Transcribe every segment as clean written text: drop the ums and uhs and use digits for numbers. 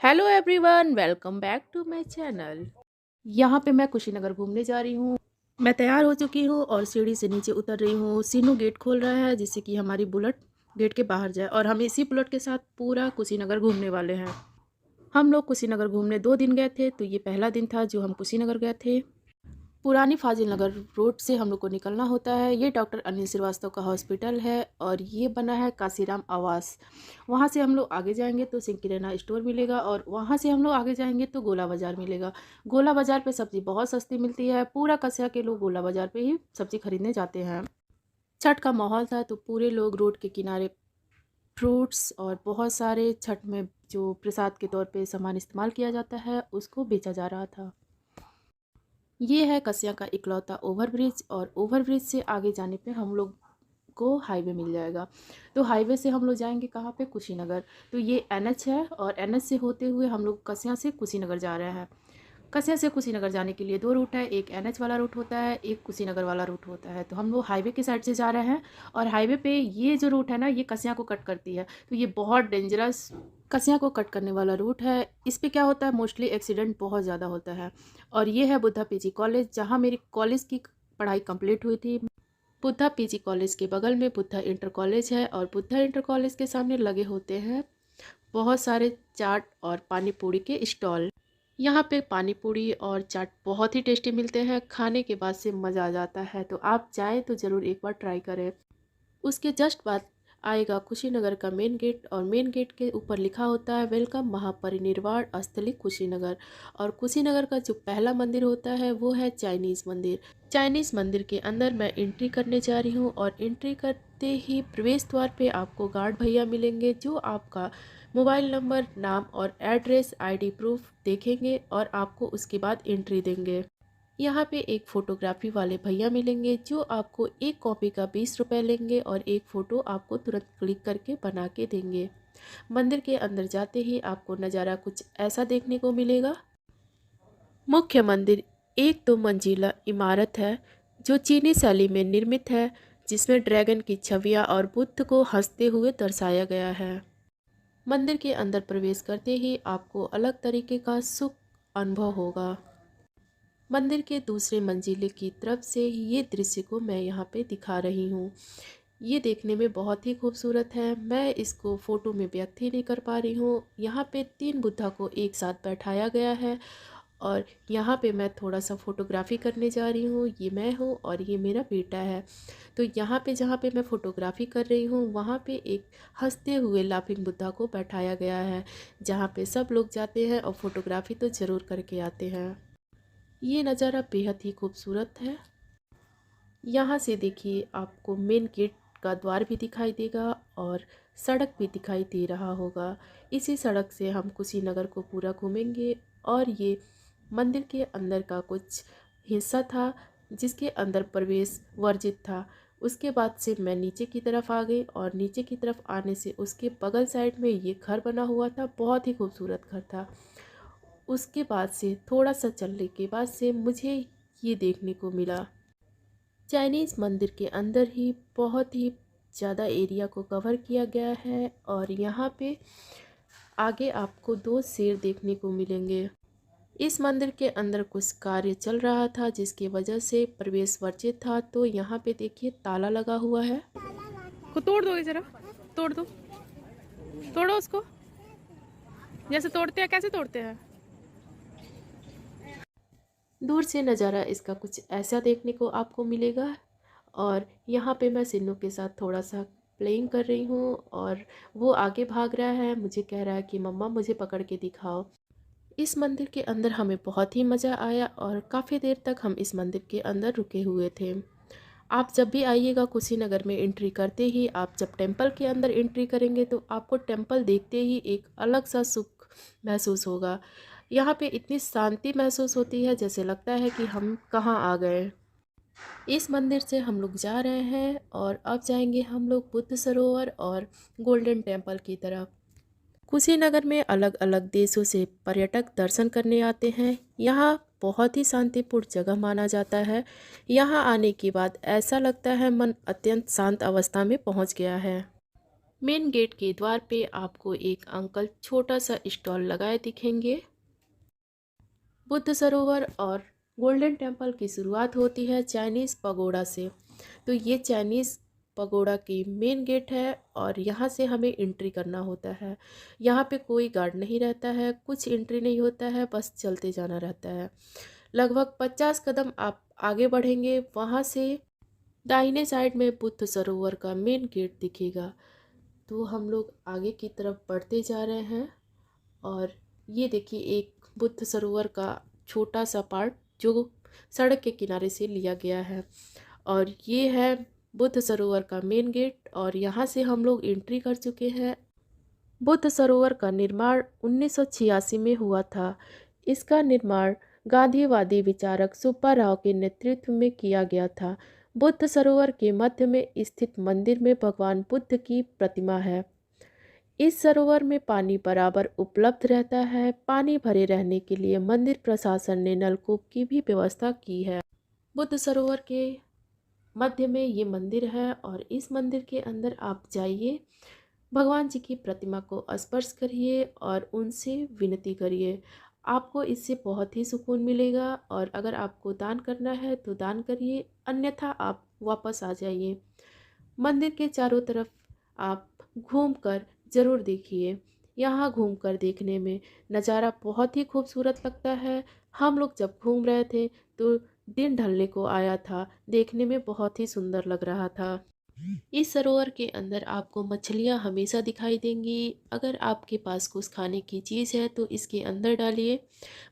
Hello everyone, welcome back to my channel. यहाँ पे मैं कुशीनगर घूमने जा रही हूँ। मैं तैयार हो चुकी हूँ और सीढ़ी से नीचे उतर रही हूँ। सीनू गेट खोल रहा है जिससे कि हमारी बुलेट गेट के बाहर जाए और हम इसी बुलेट के साथ पूरा कुशीनगर घूमने वाले हैं। हम लोग कुशीनगर घूमने 2 दिन गए थे, तो ये पहला दिन था जो हम कुशीनगर गए थे। पुरानी फाजिल नगर रोड से हम लोग को निकलना होता है। ये डॉक्टर अनिल श्रीवास्तव का हॉस्पिटल है और ये बना है काशीराम आवास। वहाँ से हम लोग आगे जाएंगे तो सिंकिरेना स्टोर मिलेगा और वहाँ से हम लोग आगे जाएंगे तो गोला बाज़ार मिलेगा। गोला बाज़ार पे सब्ज़ी बहुत सस्ती मिलती है। पूरा कस्या के लोग गोला बाज़ार पे ही सब्ज़ी खरीदने जाते हैं। छठ का माहौल था तो पूरे लोग रोड के किनारे फ्रूट्स और बहुत सारे छठ में जो प्रसाद के तौर पे सामान इस्तेमाल किया जाता है उसको बेचा जा रहा था। ये है कस्या का इकलौता ओवरब्रिज और ओवरब्रिज से आगे जाने पे हम लोग को हाईवे मिल जाएगा। तो हाईवे से हम लोग जाएंगे कहाँ पे, कुशीनगर। तो ये एनएच है और एनएच से होते हुए हम लोग कस्या से कुशीनगर जा रहे हैं। कस्या से कुशीनगर जाने के लिए 2 रूट है, एक एनएच वाला रूट होता है, एक कुशीनगर वाला रूट होता है। तो हम लोग हाईवे की साइड से जा रहे हैं और हाईवे पे ये जो रूट है ना, ये कस्या को कट करती है। तो ये बहुत डेंजरस कस्या को कट करने वाला रूट है। इस पे क्या होता है, मोस्टली एक्सीडेंट बहुत ज़्यादा होता है। और ये है बुद्धा पीजी कॉलेज, जहाँ मेरी कॉलेज की पढ़ाई कंप्लीट हुई थी। बुद्धा पीजी कॉलेज के बगल में बुद्धा इंटर कॉलेज है और बुद्धा इंटर कॉलेज के सामने लगे होते हैं बहुत सारे चाट और पानी पूड़ी के स्टॉल। यहाँ पे पानी पूड़ी और चाट बहुत ही टेस्टी मिलते हैं। खाने के बाद से मज़ा आ जाता है, तो आप चाहें तो ज़रूर एक बार ट्राई करें। उसके जस्ट बाद आएगा कुशीनगर का मेन गेट और मेन गेट के ऊपर लिखा होता है वेलकम महापरिनिर्वाण स्थली कुशीनगर। और कुशीनगर का जो पहला मंदिर होता है वो है चाइनीज़ मंदिर। चाइनीज़ मंदिर के अंदर मैं एंट्री करने जा रही हूँ और एंट्री करते ही प्रवेश द्वार पे आपको गार्ड भैया मिलेंगे जो आपका मोबाइल नंबर, नाम और एड्रेस, आईडी प्रूफ देखेंगे और आपको उसके बाद एंट्री देंगे। यहाँ पे एक फ़ोटोग्राफी वाले भैया मिलेंगे जो आपको एक कॉपी का 20 रुपये लेंगे और एक फ़ोटो आपको तुरंत क्लिक करके बना के देंगे। मंदिर के अंदर जाते ही आपको नज़ारा कुछ ऐसा देखने को मिलेगा। मुख्य मंदिर एक 2 मंजिला इमारत है जो चीनी शैली में निर्मित है, जिसमें ड्रैगन की छवियाँ और बुद्ध को हंसते हुए दर्शाया गया है। मंदिर के अंदर प्रवेश करते ही आपको अलग तरीके का सुख अनुभव होगा। मंदिर के दूसरे मंजिले की तरफ से ये दृश्य को मैं यहाँ पे दिखा रही हूँ। ये देखने में बहुत ही खूबसूरत है। मैं इसको फ़ोटो में व्यक्त ही नहीं कर पा रही हूँ। यहाँ पे 3 बुद्धा को एक साथ बैठाया गया है और यहाँ पे मैं थोड़ा सा फ़ोटोग्राफ़ी करने जा रही हूँ। ये मैं हूँ और ये मेरा बेटा है। तो यहाँ पे जहाँ पे मैं फ़ोटोग्राफ़ी कर रही हूँ वहाँ पे एक हंसते हुए लाफिंग बुद्धा को बैठाया गया है, जहाँ पे सब लोग जाते हैं और फ़ोटोग्राफ़ी तो ज़रूर करके आते हैं। ये नज़ारा बेहद ही खूबसूरत है। यहाँ से देखिए आपको मेन गेट का द्वार भी दिखाई देगा और सड़क भी दिखाई दे रहा होगा। इसी सड़क से हम कुशीनगर को पूरा घूमेंगे और ये मंदिर के अंदर का कुछ हिस्सा था जिसके अंदर प्रवेश वर्जित था। उसके बाद से मैं नीचे की तरफ आ गई और नीचे की तरफ आने से उसके बगल साइड में ये घर बना हुआ था, बहुत ही खूबसूरत घर था। उसके बाद से थोड़ा सा चलने के बाद से मुझे ये देखने को मिला। चाइनीज़ मंदिर के अंदर ही बहुत ही ज़्यादा एरिया को कवर किया गया है और यहाँ पे आगे आपको 2 शेर देखने को मिलेंगे। इस मंदिर के अंदर कुछ कार्य चल रहा था जिसकी वजह से प्रवेश वर्जित था। तो यहाँ पे देखिए ताला लगा हुआ है। को तोड़ दोगे जरा, तोड़ दो, तोड़ो उसको। जैसे तोड़ते हैं, कैसे तोड़ते हैं। दूर से नज़ारा इसका कुछ ऐसा देखने को आपको मिलेगा और यहाँ पे मैं सिन्नू के साथ थोड़ा सा प्लेइंग कर रही हूँ और वो आगे भाग रहा है, मुझे कह रहा है कि मम्मा मुझे पकड़ के दिखाओ। इस मंदिर के अंदर हमें बहुत ही मज़ा आया और काफ़ी देर तक हम इस मंदिर के अंदर रुके हुए थे। आप जब भी आइएगा कुशीनगर में एंट्री करते ही आप जब टेंपल के अंदर एंट्री करेंगे तो आपको टेंपल देखते ही एक अलग सा सुख महसूस होगा। यहाँ पे इतनी शांति महसूस होती है जैसे लगता है कि हम कहाँ आ गए। इस मंदिर से हम लोग जा रहे हैं और अब जाएंगे हम लोग बुद्ध सरोवर और गोल्डन टेम्पल की तरफ। कुशीनगर में अलग अलग देशों से पर्यटक दर्शन करने आते हैं। यहाँ बहुत ही शांतिपूर्ण जगह माना जाता है। यहाँ आने के बाद ऐसा लगता है मन अत्यंत शांत अवस्था में पहुँच गया है। मेन गेट के द्वार पे आपको एक अंकल छोटा सा स्टॉल लगाए दिखेंगे। बुद्ध सरोवर और गोल्डन टेम्पल की शुरुआत होती है चाइनीज़ पगोड़ा से। तो ये चाइनीज़ पगोड़ा की मेन गेट है और यहाँ से हमें एंट्री करना होता है। यहाँ पे कोई गार्ड नहीं रहता है, कुछ एंट्री नहीं होता है, बस चलते जाना रहता है। लगभग 50 कदम आप आगे बढ़ेंगे, वहाँ से दाहिने साइड में बुद्ध सरोवर का मेन गेट दिखेगा। तो हम लोग आगे की तरफ बढ़ते जा रहे हैं और ये देखिए एक बुद्ध सरोवर का छोटा सा पार्ट जो सड़क के किनारे से लिया गया है और ये है बुद्ध सरोवर का मेन गेट और यहाँ से हम लोग एंट्री कर चुके हैं। बुद्ध सरोवर का निर्माण 1986 में हुआ था। इसका निर्माण गांधीवादी विचारक सुब्बा राव के नेतृत्व में किया गया था। बुद्ध सरोवर के मध्य में स्थित मंदिर में भगवान बुद्ध की प्रतिमा है। इस सरोवर में पानी बराबर उपलब्ध रहता है। पानी भरे रहने के लिए मंदिर प्रशासन ने नलकूप की भी व्यवस्था की है। बुद्ध सरोवर के मध्य में ये मंदिर है और इस मंदिर के अंदर आप जाइए, भगवान जी की प्रतिमा को स्पर्श करिए और उनसे विनती करिए। आपको इससे बहुत ही सुकून मिलेगा और अगर आपको दान करना है तो दान करिए, अन्यथा आप वापस आ जाइए। मंदिर के चारों तरफ आप घूमकर ज़रूर देखिए। यहाँ घूमकर देखने में नज़ारा बहुत ही खूबसूरत लगता है। हम लोग जब घूम रहे थे तो दिन ढलने को आया था, देखने में बहुत ही सुंदर लग रहा था। इस सरोवर के अंदर आपको मछलियाँ हमेशा दिखाई देंगी। अगर आपके पास कुछ खाने की चीज़ है तो इसके अंदर डालिए,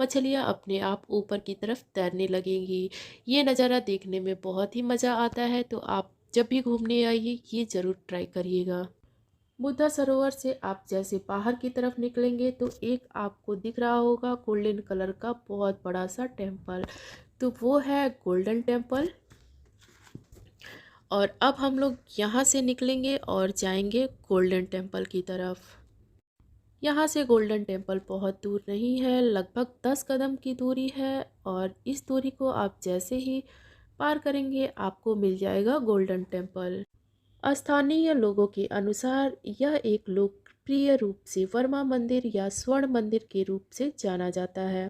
मछलियाँ अपने आप ऊपर की तरफ तैरने लगेंगी। ये नज़ारा देखने में बहुत ही मज़ा आता है, तो आप जब भी घूमने आइए ये ज़रूर ट्राई करिएगा। बुद्धा सरोवर से आप जैसे बाहर की तरफ निकलेंगे तो एक आपको दिख रहा होगा गोल्डन कलर का बहुत बड़ा सा टेम्पल, तो वो है गोल्डन टेम्पल। और अब हम लोग यहाँ से निकलेंगे और जाएंगे गोल्डन टेम्पल की तरफ। यहाँ से गोल्डन टेम्पल बहुत दूर नहीं है, लगभग 10 कदम की दूरी है और इस दूरी को आप जैसे ही पार करेंगे आपको मिल जाएगा गोल्डन टेम्पल। स्थानीय लोगों के अनुसार यह एक लोकप्रिय रूप से वर्मा मंदिर या स्वर्ण मंदिर के रूप से जाना जाता है।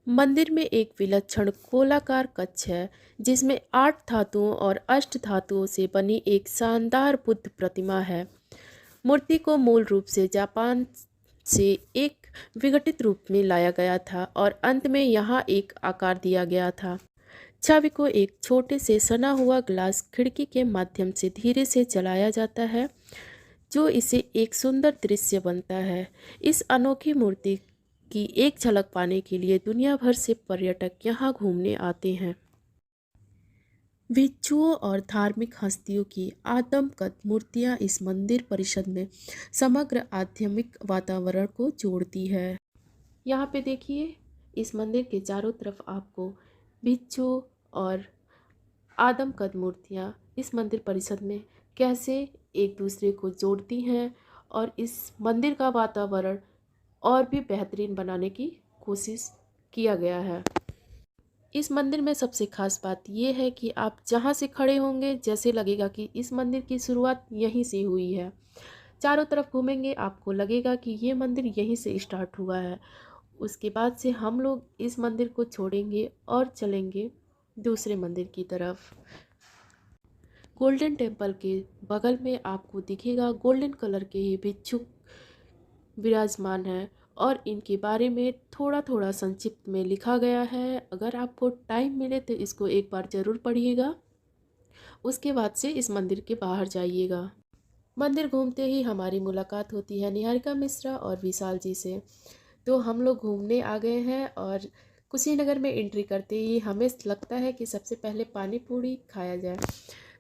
मंदिर में एक विलक्षण गोलाकार कक्ष है जिसमें 8 धातुओं और अष्ट धातुओं से बनी एक शानदार बुद्ध प्रतिमा है। मूर्ति को मूल रूप से जापान से एक विघटित रूप में लाया गया था और अंत में यहाँ एक आकार दिया गया था। छवि को एक छोटे से सना हुआ ग्लास खिड़की के माध्यम से धीरे से चलाया जाता है, जो इसे एक सुंदर दृश्य बनता है। इस अनोखी मूर्ति की एक झलक पाने के लिए दुनिया भर से पर्यटक यहाँ घूमने आते हैं। भिक्षुओं और धार्मिक हस्तियों की आदमकद मूर्तियाँ इस मंदिर परिसर में समग्र आध्यात्मिक वातावरण को जोड़ती है। यहाँ पे देखिए इस मंदिर के चारों तरफ आपको भिक्षु और आदमकद मूर्तियाँ इस मंदिर परिसर में कैसे एक दूसरे को जोड़ती हैं और इस मंदिर का वातावरण और भी बेहतरीन बनाने की कोशिश किया गया है। इस मंदिर में सबसे खास बात यह है कि आप जहाँ से खड़े होंगे जैसे लगेगा कि इस मंदिर की शुरुआत यहीं से हुई है। चारों तरफ घूमेंगे आपको लगेगा कि ये मंदिर यहीं से स्टार्ट हुआ है। उसके बाद से हम लोग इस मंदिर को छोड़ेंगे और चलेंगे दूसरे मंदिर की तरफ। गोल्डन टेम्पल के बगल में आपको दिखेगा गोल्डन कलर के ही भिक्षुक विराजमान है और इनके बारे में थोड़ा थोड़ा संक्षिप्त में लिखा गया है। अगर आपको टाइम मिले तो इसको एक बार ज़रूर पढ़िएगा, उसके बाद से इस मंदिर के बाहर जाइएगा। मंदिर घूमते ही हमारी मुलाकात होती है निहारिका मिश्रा और विशाल जी से। तो हम लोग घूमने आ गए हैं और कुशीनगर में एंट्री करते ही हमें लगता है कि सबसे पहले पानी पूरी खाया जाए।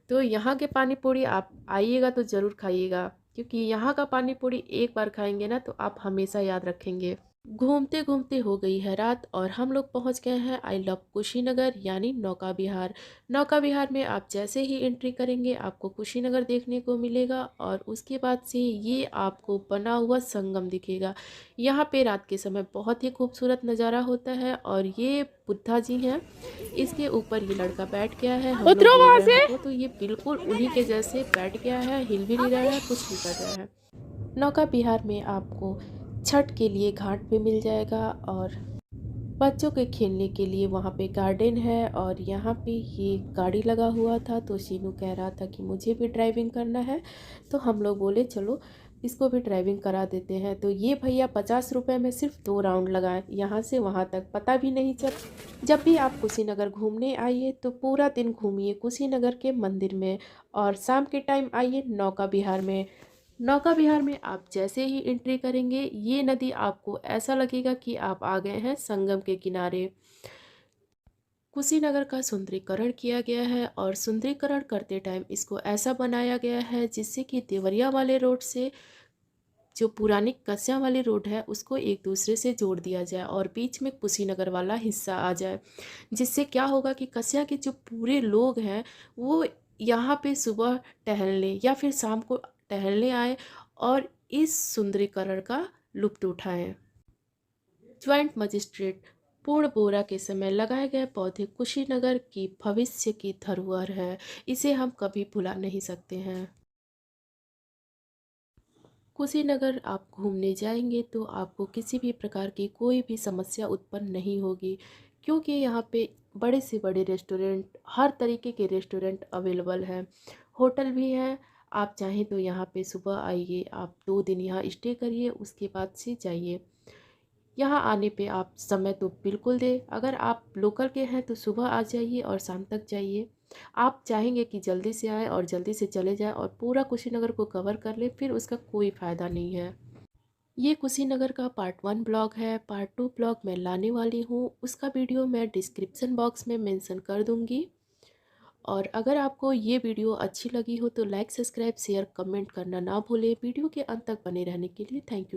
तो यहाँ के पानी पूरी आप आइएगा तो ज़रूर खाइएगा, क्योंकि यहाँ का पानी पूरी एक बार खाएंगे ना तो आप हमेशा याद रखेंगे। घूमते घूमते हो गई है रात और हम लोग पहुंच गए हैं आई लव कुशीनगर यानी नौका विहार। नौका विहार में आप जैसे ही एंट्री करेंगे आपको कुशीनगर देखने को मिलेगा और उसके बाद से ये आपको बना हुआ संगम दिखेगा। यहाँ पे रात के समय बहुत ही खूबसूरत नज़ारा होता है और ये बुद्धा जी हैं, इसके ऊपर ये लड़का बैठ गया है। हम लोग उतरो बोल वहां रहे हैं से। हटो तो ये बिल्कुल उन्हीं के जैसे बैठ गया है, हिल भी नहीं रहा है, कुछ नहीं कर रहा है। नौका विहार में आपको छठ के लिए घाट भी मिल जाएगा और बच्चों के खेलने के लिए वहाँ पे गार्डन है और यहाँ पे ये गाड़ी लगा हुआ था तो शीनू कह रहा था कि मुझे भी ड्राइविंग करना है। तो हम लोग बोले चलो इसको भी ड्राइविंग करा देते हैं। तो ये भैया 50 रुपये में सिर्फ 2 राउंड लगाए, यहाँ से वहाँ तक पता भी नहीं चल। जब भी आप कुशीनगर घूमने आइए तो पूरा दिन घूमिए कुशीनगर के मंदिर में और शाम के टाइम आइए नौका विहार में। नौका विहार में आप जैसे ही एंट्री करेंगे ये नदी आपको ऐसा लगेगा कि आप आ गए हैं संगम के किनारे। कुशीनगर का सुंदरीकरण किया गया है और सुंदरीकरण करते टाइम इसको ऐसा बनाया गया है जिससे कि देवरिया वाले रोड से जो पुरानी कस्या वाली रोड है उसको एक दूसरे से जोड़ दिया जाए और बीच में कुशीनगर वाला हिस्सा आ जाए। जिससे क्या होगा कि कस्या के जो पूरे लोग हैं वो यहाँ पे सुबह टहलने या फिर शाम को टहलने आए और इस सुंदरीकरण का लुत्फ उठाएं। ज्वाइंट मजिस्ट्रेट पूर्ण बोरा के समय लगाए गए पौधे कुशीनगर की भविष्य की धरोहर है, इसे हम कभी भुला नहीं सकते हैं। कुशीनगर आप घूमने जाएंगे तो आपको किसी भी प्रकार की कोई भी समस्या उत्पन्न नहीं होगी क्योंकि यहाँ पे बड़े से बड़े रेस्टोरेंट, हर तरीके के रेस्टोरेंट अवेलेबल हैं, होटल भी हैं। आप चाहें तो यहाँ पे सुबह आइए, आप 2 दिन यहाँ स्टे करिए, उसके बाद से जाइए। यहाँ आने पे आप समय तो बिल्कुल दें, अगर आप लोकल के हैं तो सुबह आ जाइए और शाम तक जाइए। आप चाहेंगे कि जल्दी से आए और जल्दी से चले जाएं और पूरा कुशीनगर को कवर कर ले, फिर उसका कोई फ़ायदा नहीं है। ये कुशीनगर का पार्ट 1 ब्लॉग है, पार्ट 2 ब्लॉग मैं लाने वाली हूँ, उसका वीडियो मैं डिस्क्रिप्शन बॉक्स में मेंशन कर दूँगी। और अगर आपको ये वीडियो अच्छी लगी हो तो लाइक, सब्सक्राइब, शेयर, कमेंट करना ना भूलें। वीडियो के अंत तक बने रहने के लिए थैंक यू।